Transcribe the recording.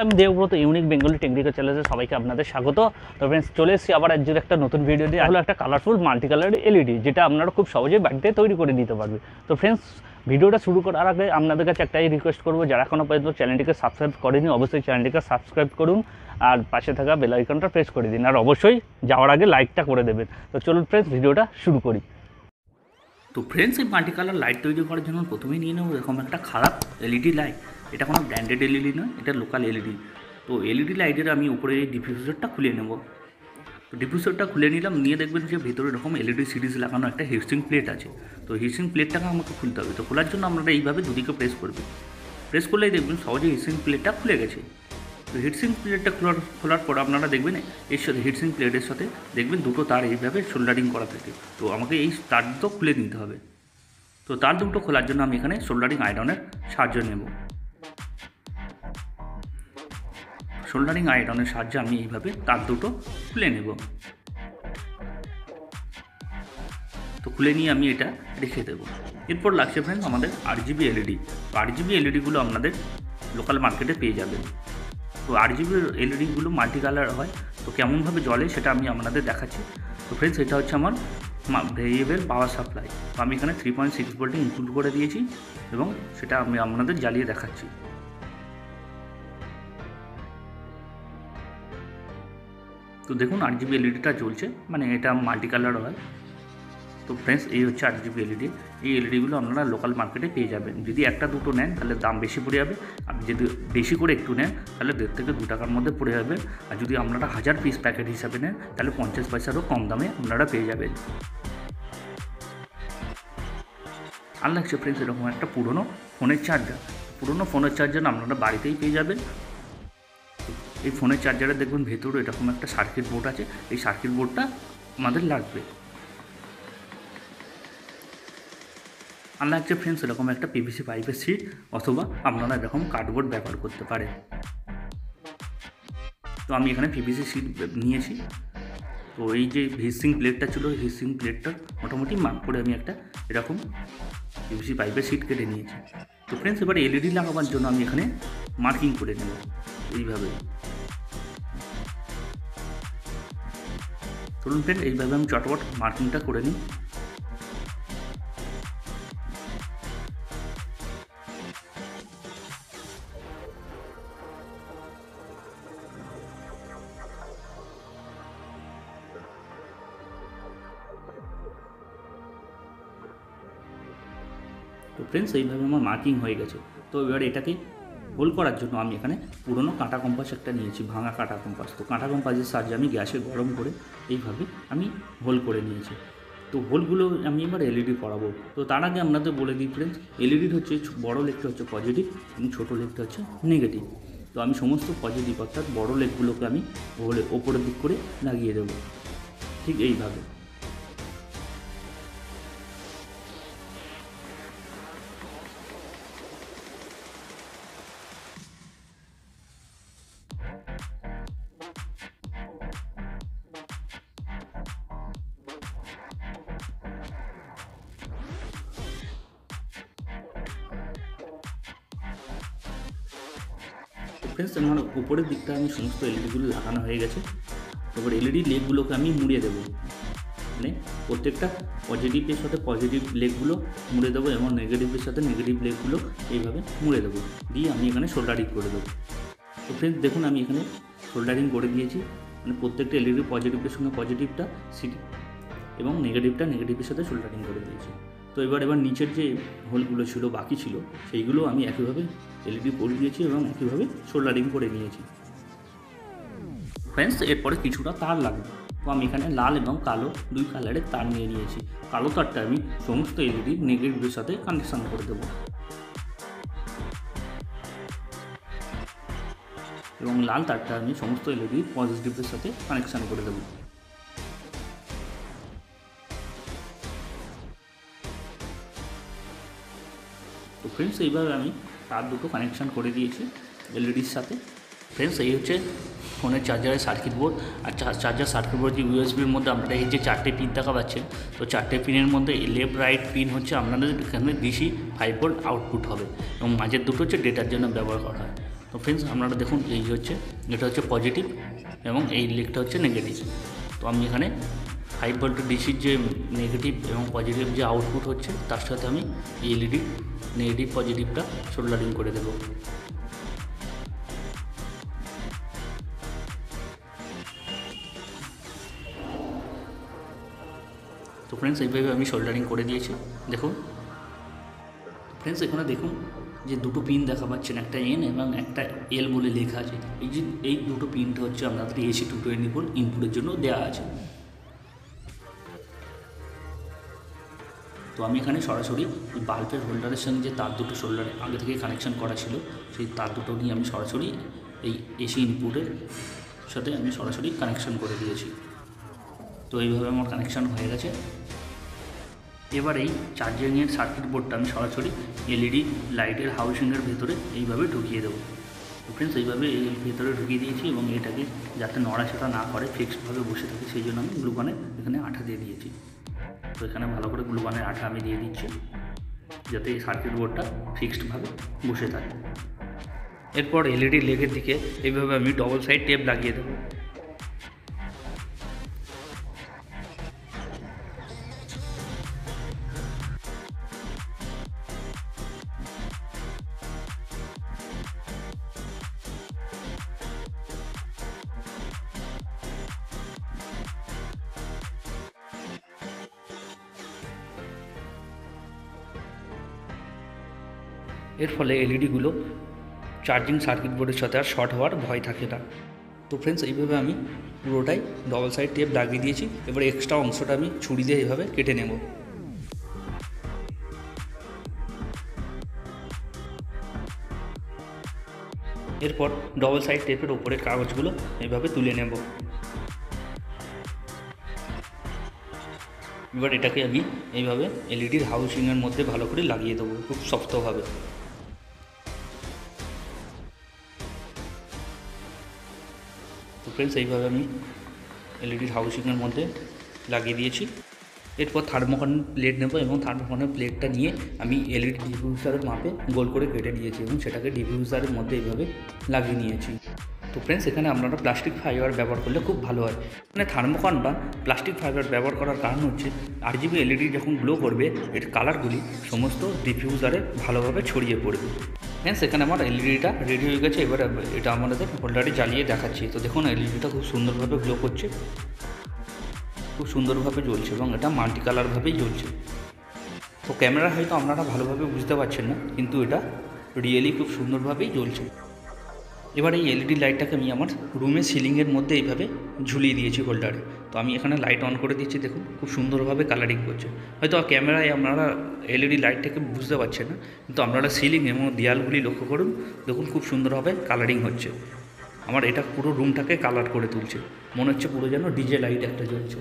আমি Debabrata unique Bengali technical চ্যানেলে সবাইকে আপনাদের স্বাগত। তো ফ্রেন্ডস, চলে এসেছি আবার আজকের একটা নতুন ভিডিও দিয়ে। হলো একটা কালারফুল মাল্টিকালার এলইডি, যেটা আপনারা খুব সহজেই বাড়িতে তৈরি করে নিতে পারবে। তো ফ্রেন্ডস, ভিডিওটা শুরু করার আগে আপনাদের কাছে একটাই রিকোয়েস্ট করবো, যারা এখনও পর্যন্ত চ্যানেলটিকে সাবস্ক্রাইব করেনি অবশ্যই চ্যানেলটিকে সাবস্ক্রাইব করুন আর পাশে থাকা বেল আইকনটা প্রেস করে দিন, আর অবশ্যই যাওয়ার আগে লাইকটা করে দেবেন। তো চলুন ফ্রেন্ডস, ভিডিওটা শুরু করি। তো ফ্রেন্ডস, এই মাল্টিকালার লাইট তৈরি করার জন্য প্রথমেই নিয়ে নেব এরকম একটা খারাপ এলইডি লাইট। এটা কোনো ব্র্যান্ডেড এলইডি নয়, এটা লোকাল এলইডি। তো এলইডি লাইটের আমি উপরে এই ডিফিউজারটা খুলে নেব। তো ডিফিউজারটা খুলে নিলাম, নিয়ে দেখবেন যে ভেতরে এরকম এলইডি সিরিজ লাগানো একটা হিটসিং প্লেট আছে। তো হিটসিং প্লেটটাকে আমাকে খুলতে হবে। তো খোলার জন্য আপনারা এইভাবে দুদিকে প্রেস করবেন। প্রেস করলেই দেখবেন সহজে হিটসিং প্লেটটা খুলে গেছে। তো হিটসিং প্লেটটা খোলার পর আপনারা দেখবেন এর সাথে হিটসিং প্লেটের সাথে দেখবেন দুটো তার এইভাবে সোল্ডারিং করা থাকে। তো আমাকে এই তার দুটো খুলে নিতে হবে। তো তার দুটো খোলার জন্য আমি এখানে সোল্ডারিং আয়রনের সাহায্য নেব। সোল্ডারিং আয়রনের সাহায্যে আমি এইভাবে তার দুটো খুলে নেব। তো খুলে নিয়ে আমি এটা রেখে দেবো। এরপর লাগছে ফ্রেন্ডস আমাদের RGB এলইডি। তো RGB এলইডিগুলো আপনাদের লোকাল মার্কেটে পেয়ে যাবেন। তো RGB এলইডিগুলো মাল্টি কালার হয়। তো কেমনভাবে জ্বলে সেটা আমি আপনাদের দেখাচ্ছি। তো ফ্রেন্ডস, এটা হচ্ছে আমার ভেরিয়েবল পাওয়ার সাপ্লাই। তো আমি এখানে 3.6 ভোল্টে ইনক্লুড করে দিয়েছি এবং সেটা আমি আপনাদের জ্বালিয়ে দেখাচ্ছি। তো দেখুন RGB এলইডিটা জ্বলছে, মানে এটা মাল্টি কালার হয়। তো ফ্রেন্ডস, এই হচ্ছে RGB এলইডি। এই এলইডিগুলো আপনারা লোকাল মার্কেটে পেয়ে যাবেন। যদি একটা দুটো নেন তাহলে দাম বেশি পড়ে যাবে, আর যদি বেশি করে একটু নেন তাহলে 1.5 থেকে 2 টাকার মধ্যে পড়ে যাবে। আর যদি আপনারা 1000 পিস প্যাকেট হিসাবে নেন তাহলে 50 পয়সারও কম দামে আপনারা পেয়ে যাবেন। আর লাগছে ফ্রেন্ডস এরকম একটা পুরনো ফোনের চার্জার। পুরনো ফোনের চার্জার আপনারা বাড়িতেই পেয়ে যাবেন। এই ফোনের চার্জারে দেখবেন ভেতরে এরকম একটা সার্কিট বোর্ড আছে। এই সার্কিট বোর্ডটা আমাদের লাগবে। আর লাগছে ফ্রেন্ডস এরকম একটা PVC পাইপের সিট, অথবা আপনারা এরকম কার্ডবোর্ড ব্যবহার করতে পারেন। তো আমি এখানে PVC সিট নিয়েছি। তো এই যে হিটসিং প্লেটটা ছিল, হিটসিং প্লেটটা মোটামুটি মার্ক করে আমি একটা এরকম PVC পাইপের সিট কেটে নিয়েছি। তো ফ্রেন্ডস, এবার এলইডি লাগাবার জন্য আমি এখানে মার্কিং করে নেব এইভাবে। চলুন ফ্রেন্ড, এইভাবে আমি চটপট মার্কিংটা করে নিই। তো ফ্রেন্ডস, এইভাবে আমার মার্কিং হয়ে গেছে। তো এবার এটাকে হোল করার জন্য আমি এখানে পুরনো কাঁটা কম্পাস একটা নিয়েছি, ভাঙা কাঁটা কম্পাস। তো কাঁটা কম্পাসের সাহায্যে আমি গ্যাসে গরম করে এইভাবে আমি হোল করে নিয়েছি। তো হোলগুলো আমি এবার এলইডি করাবো। তো তার আগে আপনাদের বলে দিই ফ্রেন্ডস, এলইডির হচ্ছে বড় লেগটা হচ্ছে পজিটিভ এবং ছোটো লেগটা হচ্ছে নেগেটিভ। তো আমি সমস্ত পজিটিভ অর্থাৎ বড় লেগগুলোকে আমি ওপরের দিক করে লাগিয়ে দেবো, ঠিক এইভাবে। ফ্রেন্ডস, আমার উপরের দিকটা আমি সমস্ত এলইডিগুলো লাগানো হয়ে গেছে। এবার এলইডি লেগগুলোকে আমি মুড়িয়ে দেবো, মানে প্রত্যেকটা পজিটিভের সাথে পজিটিভ লেগগুলো মুড়ে দেবো এবং নেগেটিভের সাথে নেগেটিভ লেগগুলো এইভাবে মুড়ে দেবো, দিয়ে আমি এখানে সোল্ডারিং করে দেবো। তো ফ্রেন্ডস দেখুন, আমি এখানে সোল্ডারিং করে দিয়েছি, মানে প্রত্যেকটা এলইডি পজিটিভের সঙ্গে পজিটিভটা সিটি এবং নেগেটিভটা নেগেটিভের সাথে সোল্ডারিং করে দিয়েছি। তো এবার নিচের যে হোলগুলো ছিল বাকি ছিল সেইগুলো আমি একইভাবে এলইডি করে দিয়েছি এবং একইভাবে সোল্ডারিং করে নিয়েছি। ফ্রেন্ডস, এরপরে কিছুটা তার লাগবে। তো আমি এখানে লাল এবং কালো দুই কালারের তার নিয়ে নিয়েছি। কালো তারটা আমি সমস্ত এলইডি নেগেটিভের সাথে কানেকশান করে দেবো এবং লাল তারটা আমি সমস্ত এলইডি পজিটিভের সাথে কানেকশান করে দেবো। তো ফ্রেন্ডস, এইভাবে আমি তার দুটো কানেকশান করে দিয়েছি এলইডির সাথে। ফ্রেন্ডস, এই হচ্ছে ফোনের চার্জারের সার্কিট বোর্ড। আর চার্জার সার্কিট বোর্ড যে ইউএসবির মধ্যে আপনারা এই যে 4টে পিন দেখা পাচ্ছেন, তো 4টে পিনের মধ্যে লেফট রাইট পিন হচ্ছে আপনাদের এখানে DC 5 ভোল্ট আউটপুট হবে এবং মাঝের দুটো হচ্ছে ডেটার জন্য ব্যবহার করা হয়। তো তো ফ্রেন্ডস আপনারা দেখুন এই হচ্ছে, এটা হচ্ছে পজিটিভ এবং এই লেগটা হচ্ছে নেগেটিভ। তো আমি এখানে 5 ভোল্টের ডিসির যে নেগেটিভ এবং পজিটিভ যে আউটপুট হচ্ছে তার সাথে আমি এলইডি নেগেটিভ পজিটিভটা সোল্ডারিং করে দেবো। তো ফ্রেন্ডস এইভাবে আমি সোল্ডারিং করে দিয়েছি। দেখুন ফ্রেন্ডস এখানে দেখুন যে দুটো পিন দেখা পাচ্ছেন, একটা এন এবং একটা এল বলে লেখা আছে। এই দুটো পিনটা হচ্ছে আপনাদের এসি 220 ভোল্ট ইনপুটের জন্য দেওয়া আছে। তো আমি এখানে সরাসরি বাল্বের হোল্ডারের সঙ্গে যে তার দুটো সোল্ডারে আগে থেকে কানেকশন করা ছিল সেই তার দুটো নিয়ে আমি সরাসরি এই এসি ইনপুটের সাথে আমি সরাসরি কানেকশন করে দিয়েছি। তো এইভাবে আমার কানেকশন হয়ে গেছে। এবার এই চার্জিংয়ের সার্কিট বোর্ডটা আমি সরাসরি এলইডি লাইটের হাউসিংয়ের ভেতরে এইভাবে ঢুকিয়ে দেবো। তো ফ্রেন্ডস এইভাবে এই ভেতরে ঢুকিয়ে দিয়েছি এবং এটাকে যাতে নড়াচড়া না করে ফিক্সডভাবে বসে থাকে সেই জন্য আমি গ্লুগানের এখানে আঠা দিয়ে দিয়েছি। তো এখানে ভালো করে গ্লুগানের আঠা আমি দিয়ে দিচ্ছি যাতে এই সার্কিট বোর্ডটা ফিক্সডভাবে বসে থাকে। এরপর এলইডি লেগের দিকে এইভাবে আমি ডবল সাইড টেপ লাগিয়ে দেবো। এর ফলে এলইডিগুলো চার্জিং সার্কিট বোর্ডের সাথে আর শর্ট হওয়ার ভয় থাকে না। তো ফ্রেন্ডস এইভাবে আমি পুরোটাই ডবল সাইড টেপ লাগিয়ে দিয়েছি। এবার এক্সট্রা অংশটা আমি ছুরি দিয়ে এইভাবে কেটে নেব। এরপর ডবল সাইড টেপের ওপরে কাগজগুলো এইভাবে তুলে নেব। এবার এটাকে আমি এইভাবে এলইডির হাউসিংয়ের মধ্যে ভালো করে লাগিয়ে দেবো খুব শক্তভাবে। তো ফ্রেন্ডস এইভাবে আমি এলইডির হাউসিংয়ের মধ্যে লাগিয়ে দিয়েছি। এরপর থার্মোকন প্লেট নেব এবং থার্মোকনের প্লেটটা নিয়ে আমি এলইডি ডিফিউজারের মাপে গোল করে কেটে নিয়েছি এবং সেটাকে ডিফিউজারের মধ্যে এইভাবে লাগিয়ে নিয়েছি। তো ফ্রেন্ডস এখানে আপনারা প্লাস্টিক ফাইবার ব্যবহার করলে খুব ভালো হয়। এখানে থার্মোকন বা প্লাস্টিক ফাইবার ব্যবহার করার কারণ হচ্ছে আরজিবি এলইডি যখন গ্লো করবে এর কালারগুলি সমস্ত ডিফিউজারে ভালোভাবে ছড়িয়ে পড়বে। ফ্রেন্ডস এখানে আমার এলইডিটা রেডি হয়ে গেছে। এবার এটা আমাদের হোল্ডারে জ্বালিয়ে দেখাচ্ছি। তো দেখুন এলইডিটা খুব সুন্দরভাবে গ্লো করছে, খুব সুন্দরভাবে জ্বলছে এবং এটা মাল্টি কালারভাবেই জ্বলছে। তো ক্যামেরা হয়তো আপনারা ভালোভাবে বুঝতে পারছেন না, কিন্তু এটা রিয়েলি খুব সুন্দরভাবেই জ্বলছে। এবার এই এলইডি লাইটটাকে আমি আমার রুমের সিলিংয়ের মধ্যে এইভাবে ঝুলিয়ে দিয়েছি হোল্ডারে। তো আমি এখানে লাইট অন করে দিচ্ছি, দেখুন খুব সুন্দরভাবে কালারিং করছে। হয়তো ক্যামেরায় আপনারা এলইডি লাইটটাকে বুঝতে পারছেন না, কিন্তু আপনারা সিলিং এবং দেয়ালগুলি লক্ষ্য করুন, দেখুন খুব সুন্দরভাবে কালারিং হচ্ছে। আমার এটা পুরো রুমটাকে কালার করে তুলছে, মনে হচ্ছে পুরো যেন ডিজে লাইট একটা জ্বলছে।